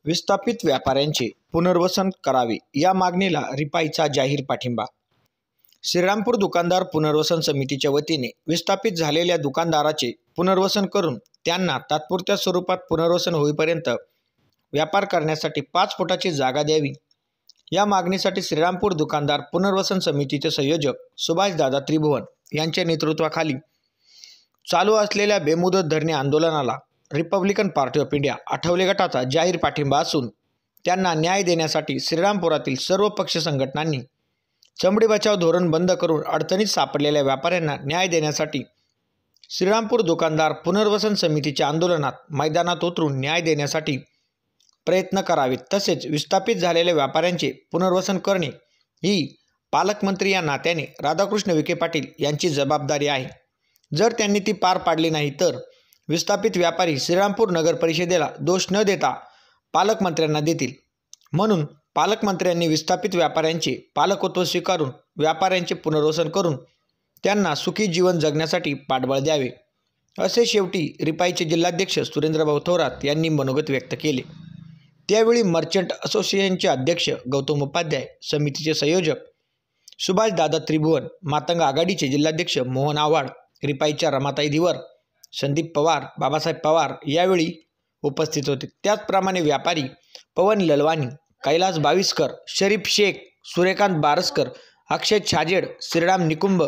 विस्थापित व्यापाऱ्यांचे पुनर्वसन करावे या मागणीला रिपाईचा जाहीर पाठिंबा। श्रीरामपूर दुकानदार पुनर्वसन समितीच्या वतीने विस्थापित झालेल्या दुकानदाराचे पुनर्वसन करून त्यांना तात्पुरत्या स्वरूपात पुनर्वसन होईपर्यंत व्यापार करण्यासाठी 5 फुटाची जागा द्यावी या मागणीसाठी श्रीरामपूर दुकानदार पुनर्वसन समितीचे संयोजक सुभाषदादा त्रिभुवन यांच्या नेतृत्वाखाली चालू असलेल्या बेमुदत धरणे आंदोलनाला Republican party of India Athawale गटाचा जाहीर पाठिंबा असून त्यांना न्याय देण्यासाठी श्रीरामपुरातील सर्व पक्ष संघटनांनी चमडी बचाव धोरण बंद करून अडचणीत सापडलेल्या व्यापाऱ्यांना न्याय देण्यासाठी श्रीरामपूर दुकानदार पुनर्वसन समितीच्या आंदोलनात मैदानात उतरून न्याय देण्यासाठी प्रयत्न करावेत। तसेच विस्थापित झालेल्या व्यापाऱ्यांचे पुनर्वसन करणे ही पालकमंत्री या नात्याने राधाकृष्ण विखे पाटील यांची जबाबदारी आहे। जर त्यांनी ती पार पाडली नाही तर विस्थापित व्यापारी श्रीरामपूर नगर परिषदेला दोष न देता पालकमंत्र्यांना देतील। म्हणून पालकमंत्र्यांनी विस्थापित व्यापाऱ्यांचे पालकत्व स्वीकारून व्यापाऱ्यांचे पुनर्वसन करून त्यांना सुखी जीवन जगण्यासाठी पाठबळ द्यावे, असे शेवटी रिपाईचे जिल्हाध्यक्ष सुरेंद्रभाऊ थोरात यांनी मनोगत व्यक्त केले। त्यावेळी मर्चंट असोसिएशनचे अध्यक्ष गौतम उपाध्याय, समितीचे संयोजक सुभाषदादा त्रिभुवन, मातंग आघाडीचे जिल्हाध्यक्ष मोहन आव्हाड, रिपाईच्या रमाताई धीवर, संदीप पवार, बाबासाहेब पवार यावेळी उपस्थित होते। त्याचप्रमाणे व्यापारी पवन ललवानी, कैलास बाविस्कर, शरीफ शेख, सूर्यकांत बारसकर, अक्षय छाजेड, श्रीराम निकुंभ,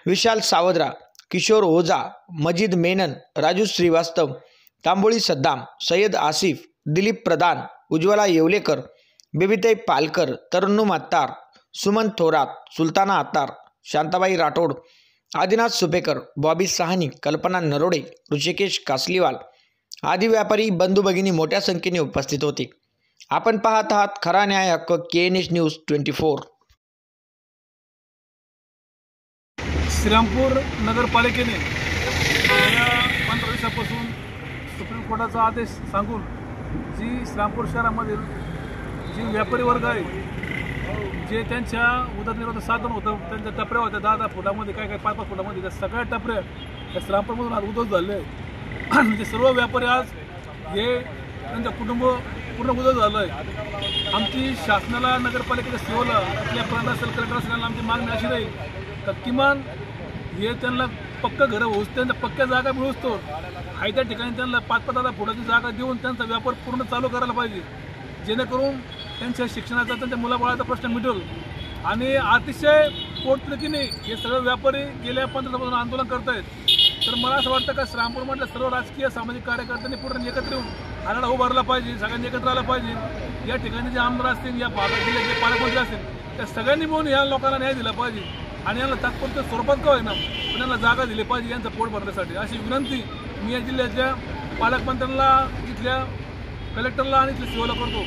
विशाल सावद्रा, किशोर ओझा, मजीद मेनन, राजू श्रीवास्तव, तांबोळी सद्दाम, सय्यद आसिफ, दिलीप प्रधान, उज्ज्वला येवलेकर, बेबीताई पालकर, तरन्नुम अत्तार, सुमन थोरात, सुलताना अत्तार, शांताबाई राठोड, आदिनाथ सुपेकर, बॉबी साहनी, कल्पना नरोडे, ऋषिकेश कासलीवाल आदी व्यापारी बंधू भगिनी मोठ्या संख्येने उपस्थित होते। आपण पाहत आहात खरा न्याय हक्क KNH न्यूज 24। श्रीरामपूर नगरपालिकेने गेल्या 15 दिवसापासून सुप्रीम कोर्टाचा आदेश सांगून जी श्रीरामपूर शहरामधील जी व्यापारी वर्ग आहे, जे त्यांच्या उदरनिर्वाहाचं साधन होतं, त्यांच्या टपऱ्या होत्या 10-10 फुटामध्ये, काय 5-5 फुटामध्ये, त्या सगळ्या टपऱ्या त्या श्रीरामपूरमधून आज उद्ध्वस्त झाले आहे। ते सर्व व्यापारी आज हे त्यांचं कुटुंब पूर्ण उद्ध्वस्त झालं आहे। आमची शासनाला, नगरपालिकेच्या सेवेला, आपल्या प्रांत असेल, कलेक्टर असेल, आमची मागणी अशी राहील तर किमान हे त्यांना पक्का घरं होऊस, त्यांना पक्क्या जागा मिळूसतो आहे त्या ठिकाणी त्यांना 5-5 फुटाची जागा देऊन त्यांचा व्यापार पूर्ण चालू करायला पाहिजे, जेणेकरून त्यांच्या शिक्षणाचा, त्यांच्या मुलाबाळाचा प्रश्न मिटेल। आणि अतिशय पोटतिडकीने हे सगळे व्यापारी गेल्या 15 दिवसापासून आंदोलन करत आहेत। तर मला असं वाटतं का श्रीरामपूरमधल्या सर्व राजकीय सामाजिक कार्यकर्त्यांनी पूर्ण एकत्र येऊन आढावा उभारला पाहिजे, सगळ्यांनी एकत्र आलं पाहिजे। या ठिकाणी जे आमदार असतील, या भागातील जे पालकमंत्री असतील, त्या सगळ्यांनी मिळून या लोकांना न्याय दिला पाहिजे आणि यांना तात्पुरत्या स्वरूपात का होईना पण यांना जागा दिली पाहिजे यांचं पोट भरण्यासाठी, अशी विनंती मी या जिल्ह्याच्या पालकमंत्र्यांना, इथल्या कलेक्टरला आणि इथल्या सेवेला करतो।